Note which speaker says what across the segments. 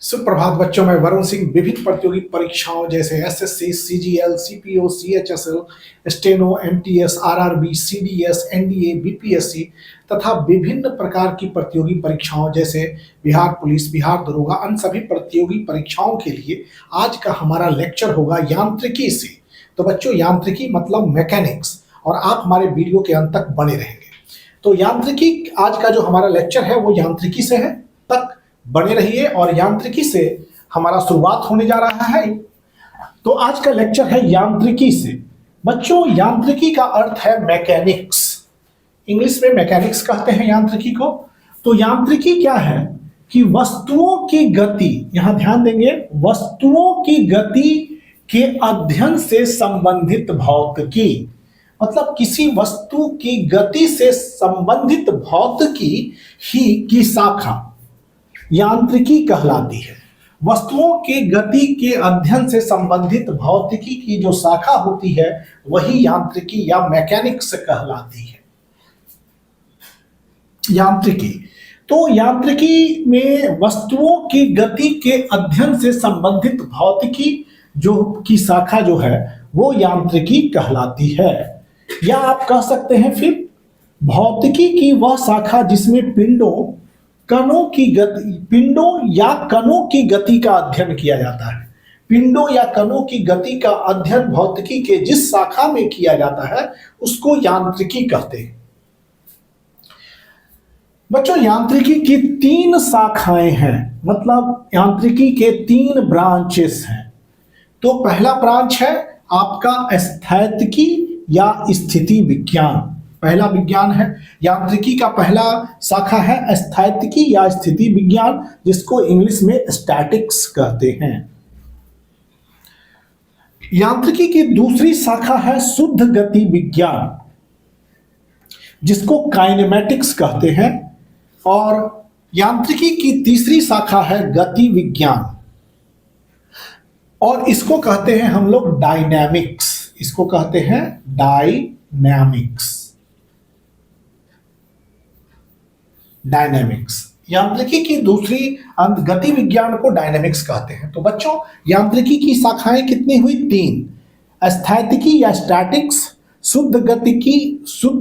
Speaker 1: सुप्रभात बच्चों, मैं वरुण सिंह विभिन्न प्रतियोगी परीक्षाओं जैसे SSC, CGL, CPO, CHSL, steno, MTS, RRB, CDS, NDA, BPSC तथा विभिन्न प्रकार की प्रतियोगी परीक्षाओं जैसे बिहार पुलिस, बिहार दरोगा, अन्य सभी प्रतियोगी परीक्षाओं के लिए आज का हमारा लेक्चर होगा यांत्रिकी से। तो बच्चों, यांत्रिकी मतलब मैकेनिक्स, और आप हमारे वीडियो के अंत तक बने रहेंगे। तो यांत्रिकी आज का जो हमारा लेक्चर है वो यांत्रिकी से है, तक बने रहिए। और यांत्रिकी से हमारा शुरुआत होने जा रहा है। तो आज का लेक्चर है यांत्रिकी से। बच्चों, यांत्रिकी का अर्थ है मैकेनिक्स। इंग्लिश में मैकेनिक्स कहते हैं यांत्रिकी को। तो यांत्रिकी क्या है कि वस्तुओं की गति, यहां ध्यान देंगे, वस्तुओं की गति के अध्ययन से संबंधित भौतिकी, मतलब किसी वस्तु की गति से संबंधित भौतिकी ही की शाखा यांत्रिकी कहलाती है। वस्तुओं के गति के अध्ययन से संबंधित भौतिकी की जो शाखा होती है वही यांत्रिकी या मैकेनिक्स कहलाती है। यांत्रिकी, तो यांत्रिकी में वस्तुओं की गति के अध्ययन से संबंधित भौतिकी जो की शाखा जो है वो यांत्रिकी कहलाती है। या आप कह सकते हैं फिर भौतिकी की वह शाखा जिसमें पिंडों या कणों की गति का अध्ययन किया जाता है। पिंडों या कणों की गति का अध्ययन भौतिकी के जिस शाखा में किया जाता है उसको यांत्रिकी कहते हैं। बच्चों, यांत्रिकी की 3 शाखाएं हैं, मतलब यांत्रिकी के 3 ब्रांचेस हैं। तो पहला ब्रांच है आपका स्थैतिकी या स्थिति विज्ञान। पहला विज्ञान है यांत्रिकी का, पहला शाखा है स्थैतिकी या स्थिति विज्ञान, जिसको इंग्लिश में स्टैटिक्स कहते हैं। यांत्रिकी की दूसरी शाखा है शुद्ध गति विज्ञान, जिसको काइनेमेटिक्स कहते हैं। और यांत्रिकी की तीसरी शाखा है गति विज्ञान, और इसको कहते हैं हम लोग डायनामिक्स। इसको कहते हैं डायनामिक्स। यांत्रिकी की दूसरी गति विज्ञान को डायनामिक्स कहते हैं। तो बच्चों, यांत्रिकी की शाखाएं कितनी हुई? 3। स्थैतिकी या स्टैटिक्स, शुद्ध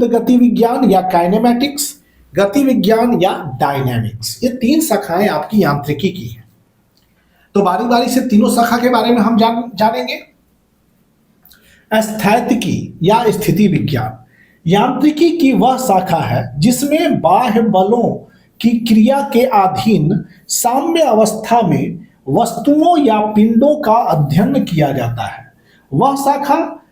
Speaker 1: गति विज्ञान या काइनेमेटिक्स, गति विज्ञान या डायनामिक्स। ये 3 शाखाएं आपकी यांत्रिकी की हैं। तो बारी बारी से तीनों शाखा के बारे में हम जानेंगे। स्थैतिकी या स्थिति विज्ञान यांत्रिकी की वह शाखा है जिसमें बाह्य बलों की क्रिया के अधीन साम्य अवस्था में वस्तुओं या पिंडों का अध्ययन किया जाता है। वह शाखा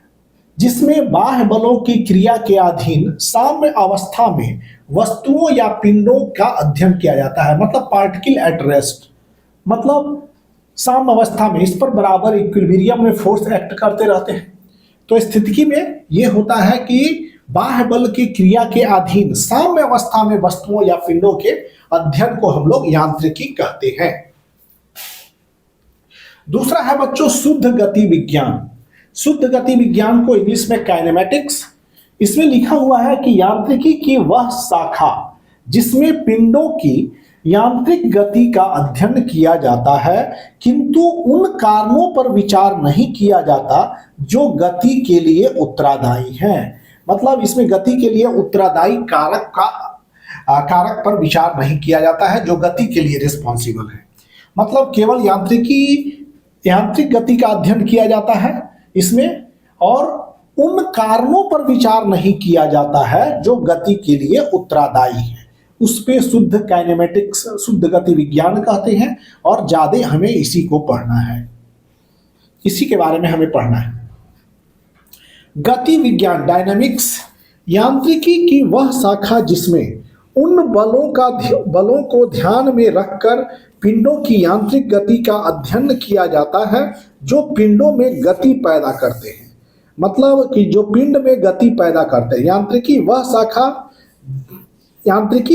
Speaker 1: जिसमें बाह्य बलों की क्रिया के अधीन साम्य अवस्था में वस्तुओं या पिंडों का अध्ययन किया जाता है, मतलब पार्टिकल एट रेस्ट, मतलब साम्य अवस्था में, इस पर बराबर इक्विलिब्रियम में फोर्स एक्ट करते रहते हैं। तो स्थितिकी में यह होता है कि बाह्य बल की क्रिया के अधीन साम्य अवस्था में वस्तुओं या पिंडों के अध्ययन को हम लोग यांत्रिकी कहते हैं। दूसरा है बच्चों शुद्ध गति विज्ञान। शुद्ध गति विज्ञान को इंग्लिश में काइनेमेटिक्स। इसमें लिखा हुआ है कि यांत्रिकी की वह शाखा जिसमें पिंडों की यांत्रिक गति का अध्ययन किया जाता है, किंतु उन कारणों पर विचार नहीं किया जाता जो गति के लिए उत्तरदायी हैं। मतलब इसमें गति के लिए उत्तरदायी कारक पर विचार नहीं किया जाता है जो गति के लिए रिस्पॉन्सिबल है। मतलब केवल यांत्रिक गति का अध्ययन किया जाता है इसमें, और उन कारणों पर विचार नहीं किया जाता है जो गति के लिए उत्तरदायी है। उस पे शुद्ध काइनेमेटिक्स, शुद्ध गति विज्ञान कहते हैं। और ज्यादा हमें इसी को पढ़ना है, इसी के बारे में हमें पढ़ना है। गति विज्ञान डायनामिक्स यांत्रिकी की वह शाखा जिसमें उन बलों को ध्यान में रखकर पिंडों की यांत्रिक गति का अध्ययन किया जाता है जो पिंडों में गति पैदा करते हैं, मतलब कि जो पिंड में गति पैदा करते हैं। यांत्रिकी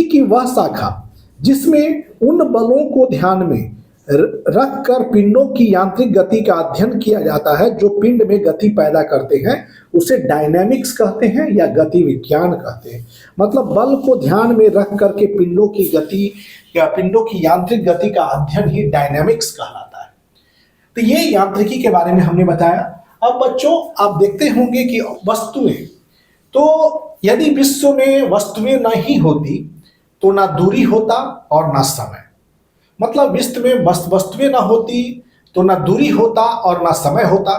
Speaker 1: की वह शाखा जिसमें उन बलों को ध्यान में रख कर पिंडों की यांत्रिक गति का अध्ययन किया जाता है। जो पिंड में गति पैदा करते हैं उसे डायनेमिक्स कहते हैं या गति विज्ञान कहते हैं। मतलब बल को ध्यान में रख करके पिंडों की गति या पिंडों की यांत्रिक गति का अध्ययन ही डायनेमिक्स कहलाता है। तो ये यांत्रिकी के बारे में हमने बताया। अब बच्चों आप देखते होंगे कि वस्तुएं, तो यदि विश्व में वस्तुएं नहीं होती तो ना दूरी होता और ना समय। मतलब विश्व में वस्तुएं ना होती तो ना दूरी होता और ना समय होता।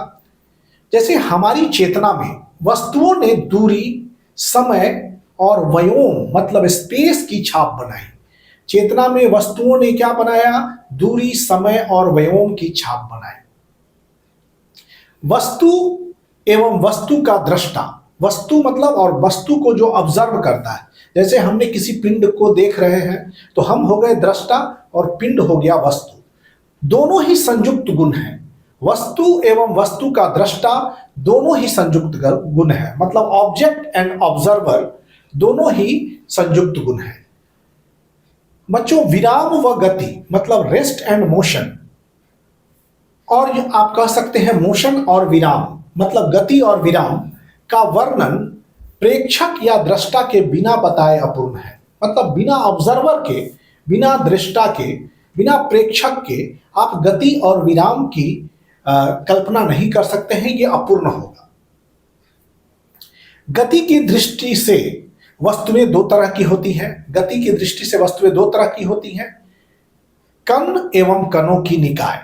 Speaker 1: जैसे हमारी चेतना में वस्तुओं ने दूरी, समय और व्योम मतलब स्पेस की छाप बनाई। चेतना में वस्तुओं ने क्या बनाया? दूरी, समय और व्योम की छाप बनाई। वस्तु एवं वस्तु का दृष्टा, वस्तु मतलब और वस्तु को जो ऑब्जर्व करता है। जैसे हमने किसी पिंड को देख रहे हैं तो हम हो गए दृष्टा और पिंड हो गया वस्तु। दोनों ही संयुक्त गुण हैं। वस्तु एवं वस्तु का दृष्टा दोनों ही संयुक्त गुण है। मतलब ऑब्जेक्ट एंड ऑब्जर्वर दोनों ही संयुक्त गुण है। बच्चों विराम व गति मतलब रेस्ट एंड मोशन, और आप कह सकते हैं मोशन और विराम मतलब गति और विराम का वर्णन प्रेक्षक या दृष्टा के बिना बताए अपूर्ण है। मतलब बिना ऑब्जर्वर के, बिना दृष्टा के, बिना प्रेक्षक के आप गति और विराम की कल्पना नहीं कर सकते हैं। ये अपूर्ण होगा। गति की दृष्टि से वस्तुएं दो तरह की होती हैं। गति की दृष्टि से वस्तुएं दो तरह की होती हैं, कण एवं कणों की निकाय।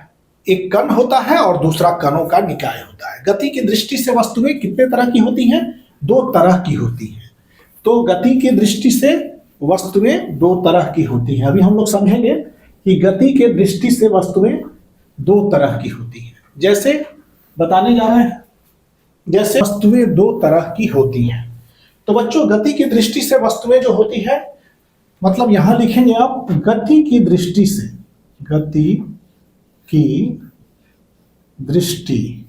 Speaker 1: एक कण होता है और दूसरा कणों का निकाय होता है। गति की दृष्टि से वस्तुएं कितने तरह की होती हैं? दो तरह की होती हैं। तो गति की दृष्टि से वस्तुएं दो तरह की होती हैं। अभी हम लोग समझेंगे कि गति के दृष्टि से वस्तुएं दो तरह की होती हैं। जैसे बताने जा रहे हैं, जैसे वस्तुएं दो तरह की होती हैं। तो बच्चों गति की दृष्टि से वस्तुएं जो होती है, मतलब यहां लिखेंगे आप गति की दृष्टि से, गति की दृष्टि,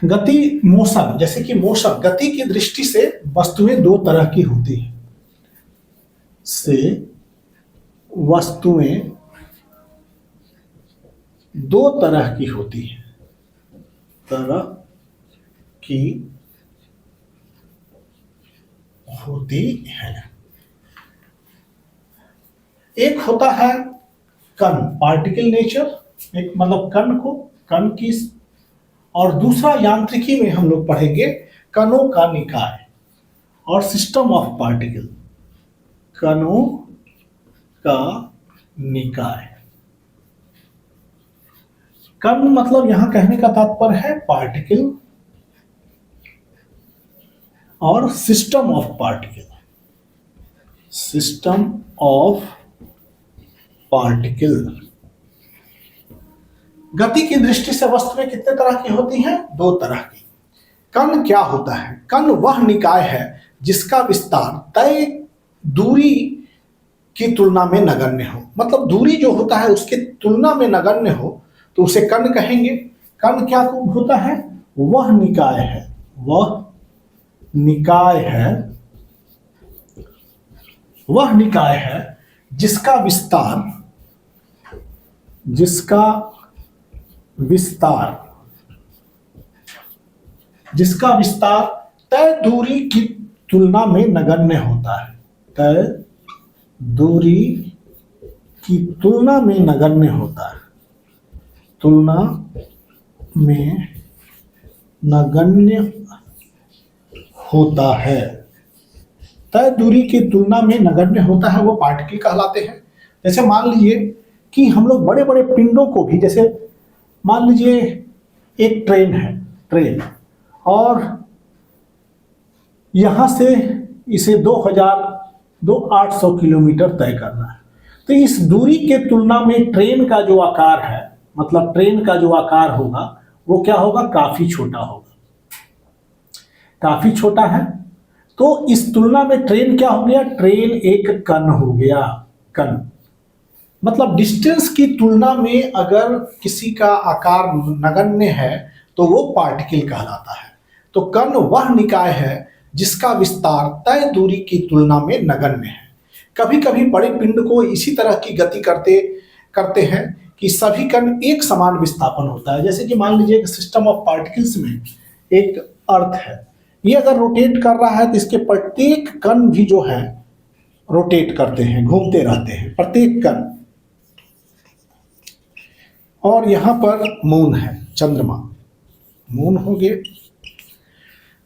Speaker 1: गति मोशन, जैसे कि मोशन, गति की दृष्टि से वस्तुएं दो तरह की होती हैं। से वस्तुएं दो तरह की होती हैं, तरह की होती है। एक होता है कण, पार्टिकल नेचर, एक मतलब कण को, कण की, और दूसरा यांत्रिकी में हम लोग पढ़ेंगे कणों का निकाय और सिस्टम ऑफ पार्टिकल, कणों का निकाय। कण मतलब यहां कहने का तात्पर्य है पार्टिकल, और system of particle, system of particle. गति की दृष्टि से वस्तुएं कितने तरह की होती हैं? दो तरह की। कण क्या होता है? कण वह निकाय है जिसका विस्तार तय दूरी की तुलना में नगण्य हो। मतलब दूरी जो होता है उसके तुलना में नगण्य हो तो उसे कण कहेंगे। कण क्या होता है? वह निकाय है, वह निकाय है, वह निकाय है जिसका विस्तार, जिसका विस्तार, जिसका विस्तार तय दूरी की तुलना में नगण्य होता है। तय दूरी की तुलना में नगण्य होता है, तुलना में नगण्य होता है। तय दूरी की तुलना में नगण्य होता है, वो पार्टिकल कहलाते हैं। जैसे मान लीजिए कि हम लोग बड़े बड़े पिंडों को भी, जैसे मान लीजिए एक ट्रेन है, ट्रेन, और यहां से इसे 2800 किलोमीटर तय करना है। तो इस दूरी के तुलना में ट्रेन का जो आकार है, मतलब ट्रेन का जो आकार होगा वो क्या होगा? काफी छोटा होगा, काफी छोटा है। तो इस तुलना में ट्रेन क्या हो गया? ट्रेन एक कण हो गया। कण मतलब डिस्टेंस की तुलना में अगर किसी का आकार नगण्य है तो वो पार्टिकल कहलाता है। तो कण वह निकाय है जिसका विस्तार तय दूरी की तुलना में नगण्य है। कभी कभी बड़े पिंड को इसी तरह की गति करते करते हैं कि सभी कण एक समान विस्थापन होता है। जैसे कि मान लीजिए सिस्टम ऑफ पार्टिकल्स में एक अर्थ है, ये अगर रोटेट कर रहा है तो इसके प्रत्येक कण भी जो है रोटेट करते हैं, घूमते रहते हैं प्रत्येक कण। और यहां पर मून है, चंद्रमा, मून हो गए।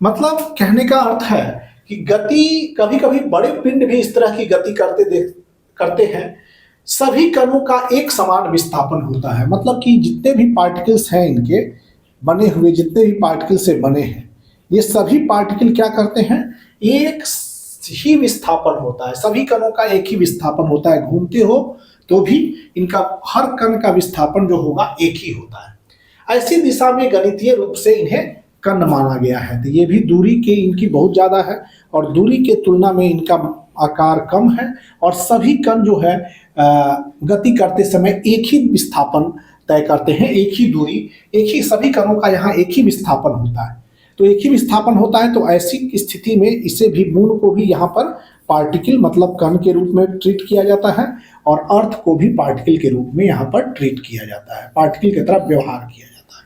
Speaker 1: मतलब कहने का अर्थ है कि गति, कभी कभी बड़े पिंड भी इस तरह की गति करते हैं, सभी कणों का एक समान विस्थापन होता है। मतलब कि जितने भी पार्टिकल्स हैं इनके बने हुए, जितने भी पार्टिकल से बने हैं, ये सभी पार्टिकल क्या करते हैं, एक ही विस्थापन होता है, सभी कणों का एक ही विस्थापन होता है। घूमते हो तो भी इनका हर कण का विस्थापन जो होगा एक ही होता है। ऐसी दिशा में गणितीय रूप से इन्हें कण माना गया है। तो ये भी दूरी के इनकी बहुत ज्यादा है और दूरी के तुलना में इनका आकार कम है और सभी कण जो है गति करते समय एक ही विस्थापन तय करते हैं, एक ही दूरी, एक ही, सभी कणों का यहाँ एक ही विस्थापन होता है। तो एक ही विस्थापन होता है, तो ऐसी स्थिति में इसे भी, मून को भी यहाँ पर पार्टिकल मतलब कण के रूप में ट्रीट किया जाता है और अर्थ को भी पार्टिकल के रूप में यहाँ पर ट्रीट किया जाता है, पार्टिकल की तरह व्यवहार किया जाता है।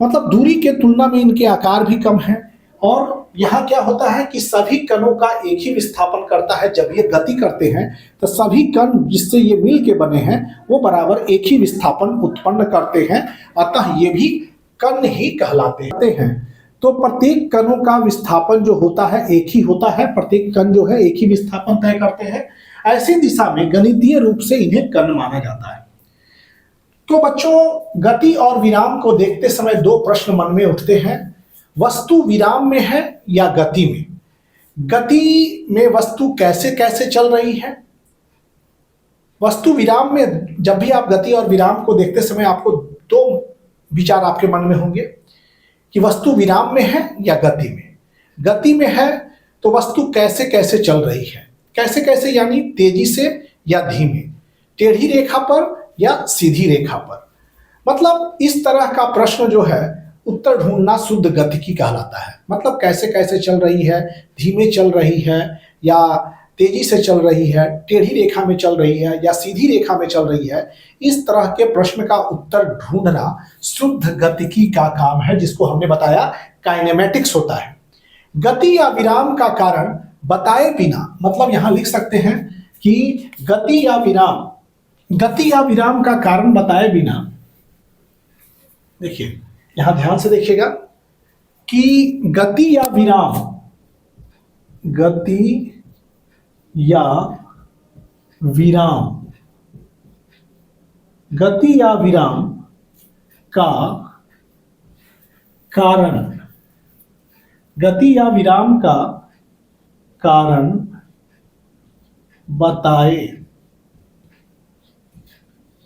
Speaker 1: मतलब दूरी के तुलना में इनके आकार भी कम है और यहाँ क्या होता है कि सभी कणों का एक ही विस्थापन करता है। जब ये गति करते हैं तो सभी कण जिससे ये मिल के बने हैं वो बराबर एक ही विस्थापन उत्पन्न करते हैं, अतः ये भी कण ही कहलाते हैं। तो प्रत्येक कणों का विस्थापन जो होता है एक ही होता है, प्रत्येक कण जो है एक ही विस्थापन तय करते हैं। ऐसी दिशा में गणितीय रूप से इन्हें कण माना जाता है। तो बच्चों, गति और विराम को देखते समय दो प्रश्न मन में उठते हैं। वस्तु विराम में है या गति में? गति में वस्तु कैसे कैसे चल रही है? वस्तु विराम में, जब भी आप गति और विराम को देखते समय आपको दो विचार आपके मन में होंगे कि वस्तु विराम में है या गति में। गति में है तो वस्तु कैसे कैसे चल रही है, कैसे कैसे यानी तेजी से या धीमे, टेढ़ी रेखा पर या सीधी रेखा पर। मतलब इस तरह का प्रश्न जो है उत्तर ढूंढना शुद्ध गतिकी कहलाता है। मतलब कैसे कैसे चल रही है, धीमे चल रही है या तेजी से चल रही है, टेढ़ी रेखा में चल रही है या सीधी रेखा में चल रही है, इस तरह के प्रश्न का उत्तर ढूंढना शुद्ध गतिकी का काम है, जिसको हमने बताया काइनेमेटिक्स होता है। गति या विराम का कारण बताए बिना, मतलब यहां लिख सकते हैं कि गति या विराम का कारण बताए बिना, देखिए यहां ध्यान से देखिएगा कि गति या विराम का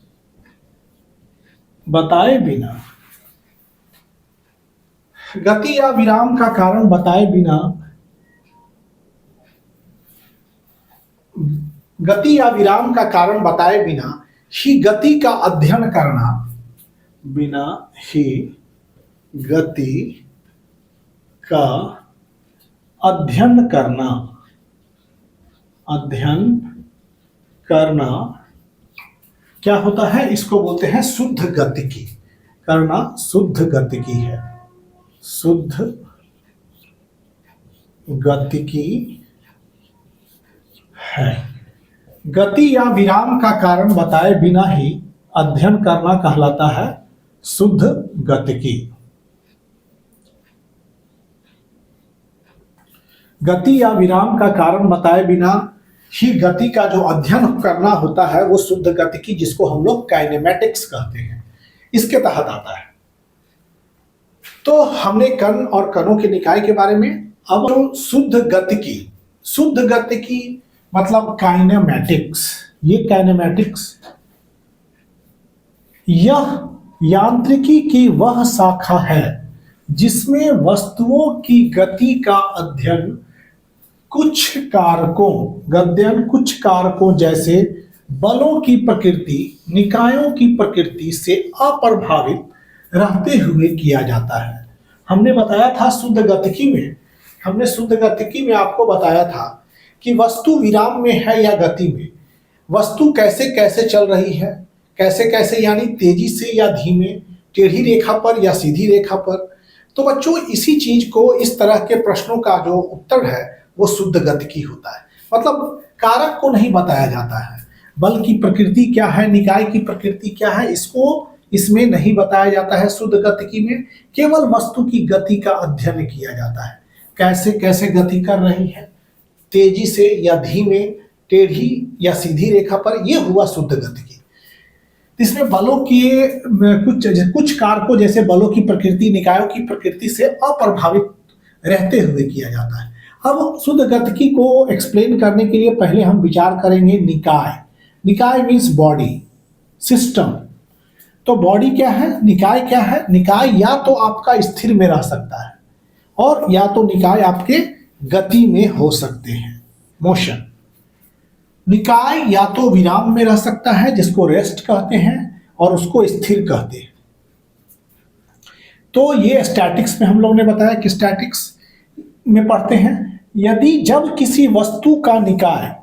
Speaker 1: कारण, बताए बिना, गति या विराम का कारण बताए बिना, गति या विराम का कारण बताए बिना ही गति का अध्ययन करना, बिना ही गति का अध्ययन करना क्या होता है, इसको बोलते हैं शुद्ध गतिकी। करना शुद्ध गतिकी है, शुद्ध गतिकी है। गति या विराम का कारण बताए बिना ही अध्ययन करना कहलाता है शुद्ध गतिकी। गति या विराम का कारण बताए बिना ही गति का जो अध्ययन करना होता है वो शुद्ध गतिकी, जिसको हम लोग काइनेमेटिक्स कहते हैं, इसके तहत आता है। तो हमने कण और कणों के निकाय के बारे में। अब शुद्ध गतिकी मतलब काइनेमेटिक्स। ये काइनेमेटिक्स, यह यांत्रिकी की वह शाखा है जिसमें वस्तुओं की गति का अध्ययन कुछ कारकों जैसे बलों की प्रकृति, निकायों की प्रकृति से अप्रभावित रहते हुए किया जाता है। हमने बताया था शुद्ध गतिकी में आपको बताया था कि वस्तु विराम में है या गति में, वस्तु कैसे कैसे चल रही है, कैसे कैसे यानी तेजी से या धीमे, टेढ़ी रेखा पर या सीधी रेखा पर। तो बच्चों इसी चीज को, इस तरह के प्रश्नों का जो उत्तर है वो शुद्ध गतिकी होता है। मतलब कारक को नहीं बताया जाता है, बल की प्रकृति क्या है, निकाय की प्रकृति क्या है, इसको इसमें नहीं बताया जाता है शुद्ध गतिकी में। केवल वस्तु की गति का अध्ययन किया जाता है, कैसे कैसे गति कर रही है, तेजी से या धीमे, टेढ़ी या सीधी रेखा पर, यह हुआ शुद्ध गतिकी। इसमें बलों के कुछ कारकों जैसे बलों की प्रकृति, निकायों की प्रकृति से अप्रभावित रहते हुए किया जाता है। अब शुद्ध गतिकी को एक्सप्लेन करने के लिए पहले हम विचार करेंगे निकाय। निकाय मीन्स बॉडी, सिस्टम। तो बॉडी क्या है, निकाय क्या है? निकाय या तो आपका स्थिर में रह सकता है और या तो निकाय आपके गति में हो सकते हैं, मोशन। निकाय या तो विराम में रह सकता है जिसको रेस्ट कहते हैं और उसको स्थिर कहते हैं। तो ये स्टैटिक्स में हम लोग ने बताया कि स्टैटिक्स में पढ़ते हैं, यदि जब किसी वस्तु का निकाय,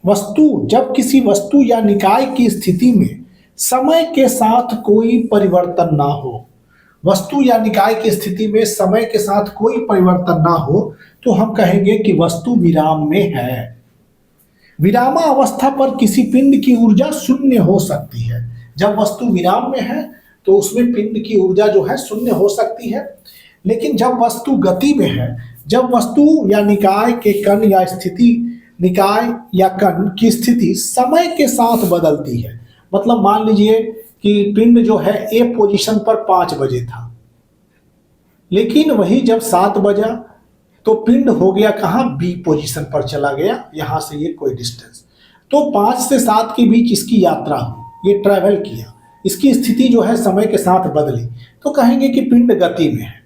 Speaker 1: जब किसी वस्तु या निकाय की स्थिति में समय के साथ कोई परिवर्तन ना हो, वस्तु या निकाय की स्थिति में समय के साथ कोई परिवर्तन ना हो, तो हम कहेंगे कि वस्तु विराम में है। विरामा अवस्था पर किसी पिंड की ऊर्जा शून्य हो सकती है। जब वस्तु विराम में है तो उसमें पिंड की ऊर्जा जो है शून्य हो सकती है। लेकिन जब वस्तु गति में है, जब वस्तु या निकाय के कण या स्थिति, निकाय या कण की स्थिति समय के साथ बदलती है। मतलब मान लीजिए कि पिंड जो है ए पोजीशन पर 5 बजे था, लेकिन वही जब 7 बजा तो पिंड हो गया कहाँ, बी पोजीशन पर चला गया, यहां से ये कोई डिस्टेंस। तो 5 से 7 के बीच इसकी यात्रा हुई, ये ट्रैवल किया, इसकी स्थिति जो है समय के साथ बदली, तो कहेंगे कि पिंड गति में है।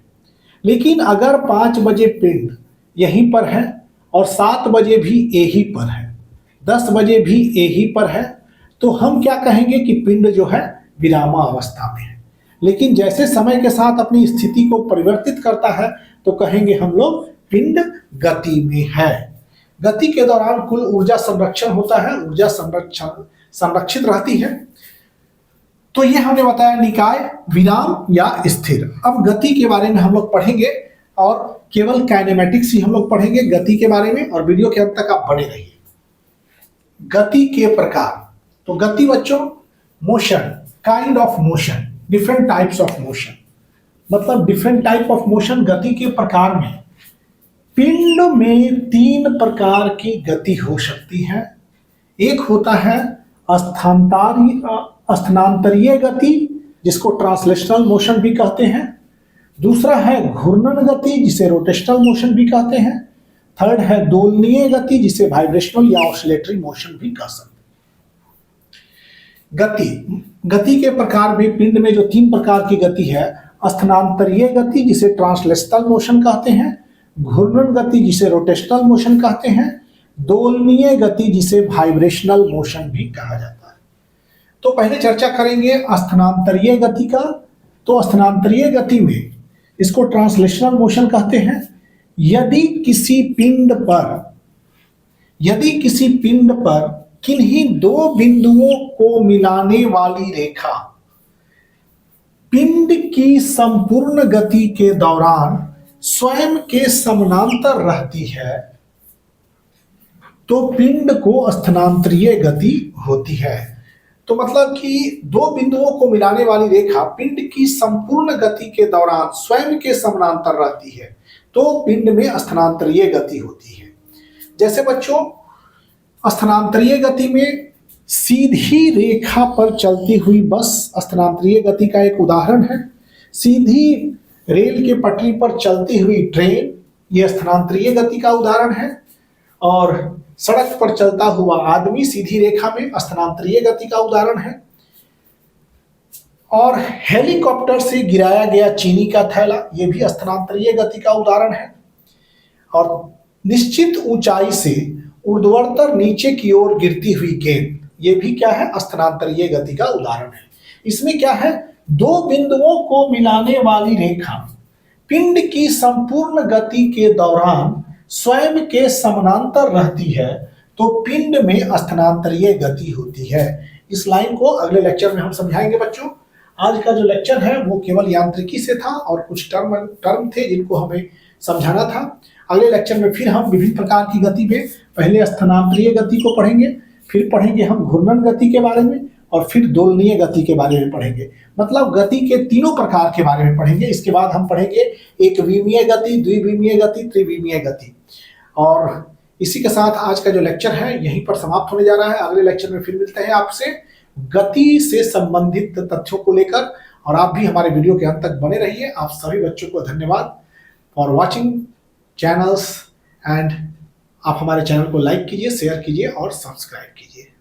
Speaker 1: लेकिन अगर 5 बजे पिंड यहीं पर है और 7 बजे भी ए ही पर है, 10 बजे भी ए ही पर है, तो हम क्या कहेंगे कि पिंड जो है विरामा अवस्था में है। लेकिन जैसे समय के साथ अपनी स्थिति को परिवर्तित करता है तो कहेंगे हम लोग पिंड गति में है। गति के दौरान कुल ऊर्जा संरक्षण होता है, ऊर्जा संरक्षित रहती है। तो ये हमने बताया निकाय, विराम या स्थिर। अब गति के बारे में हम लोग पढ़ेंगे और केवल काइनेमेटिक्स ही हम लोग पढ़ेंगे गति के बारे में, और वीडियो के अंत तक आप बने रहिए। गति के प्रकार। तो गति बच्चों, motion, kind of motion, different types of motion. मतलब डिफरेंट टाइप ऑफ मोशन गति के प्रकार में पिंड में 3 प्रकार की गति हो सकती है। एक होता है स्थानांतरीय गति, जिसको ट्रांसलेशनल मोशन भी कहते हैं। दूसरा है घूर्णन गति, जिसे रोटेशनल मोशन भी कहते हैं। थर्ड है दोलनीय गति, जिसे वाइब्रेशनल या ऑसिलेटरी मोशन भी कह सकते हैं। गति के प्रकार में पिंड में जो 3 प्रकार की गति है, स्थानांतरीय गति जिसे ट्रांसलेशनल मोशन कहते हैं, घूर्णन गति जिसे रोटेशनल मोशन कहते हैं, दोलनीय गति जिसे वाइब्रेशनल मोशन भी कहा जाता है। तो पहले चर्चा करेंगे स्थानांतरीय गति का। तो स्थानांतरीय गति में इसको ट्रांसलेशनल मोशन कहते हैं। यदि किसी पिंड पर किन्हीं 2 बिंदुओं को मिलाने वाली रेखा पिंड की संपूर्ण गति के दौरान स्वयं के समानांतर रहती है, तो पिंड को स्थानांतरीय गति होती है। तो मतलब कि 2 बिंदुओं को मिलाने वाली रेखा पिंड की संपूर्ण गति के दौरान स्वयं के समानांतर रहती है, तो पिंड में स्थानांतरीय गति होती है। जैसे बच्चों, स्थानांतरीय गति में सीधी रेखा पर चलती हुई बस स्थानांतरीय गति का एक उदाहरण है। सीधी रेल के पटरी पर चलती हुई ट्रेन, यह स्थानांतरीय गति का उदाहरण है। और सड़क पर चलता हुआ आदमी सीधी रेखा में स्थानांतरीय गति का उदाहरण है। और हेलीकॉप्टर से गिराया गया चीनी का थैला, यह भी स्थानांतरीय गति का उदाहरण है। और निश्चित ऊंचाई से ऊर्ध्वाधर नीचे की ओर गिरती हुई गेंद, ये भी क्या है, स्थानांतरीय गति का उदाहरण है। इसमें क्या है, 2 बिंदुओं को मिलाने वाली रेखा पिंड की संपूर्ण गति के दौरान स्वयं के समानांतर रहती है, तो पिंड में स्थानांतरीय गति होती है। इस लाइन को अगले लेक्चर में हम समझाएंगे बच्चों। आज का जो लेक्चर है वो केवल यांत्रिकी से था और कुछ टर्म थे जिनको हमें समझाना था। अगले लेक्चर में फिर हम विभिन्न प्रकार की गति में पहले स्थानांतरीय गति को पढ़ेंगे, फिर पढ़ेंगे हम घूर्णन गति के बारे में, और फिर दोलनीय गति के बारे में पढ़ेंगे। मतलब गति के तीनों प्रकार के बारे में पढ़ेंगे। इसके बाद हम पढ़ेंगे एक विमीय गति, द्विविमीय गति, त्रिविमीय गति। और इसी के साथ आज का जो लेक्चर है यहीं पर समाप्त होने जा रहा है। अगले लेक्चर में फिर मिलते हैं आपसे गति से संबंधित तथ्यों को लेकर, और आप भी हमारे वीडियो के अंत तक बने रहिए। आप सभी बच्चों को धन्यवाद फॉर वॉचिंग चैनल्स, एंड आप हमारे चैनल को लाइक कीजिए, शेयर कीजिए और सब्सक्राइब कीजिए।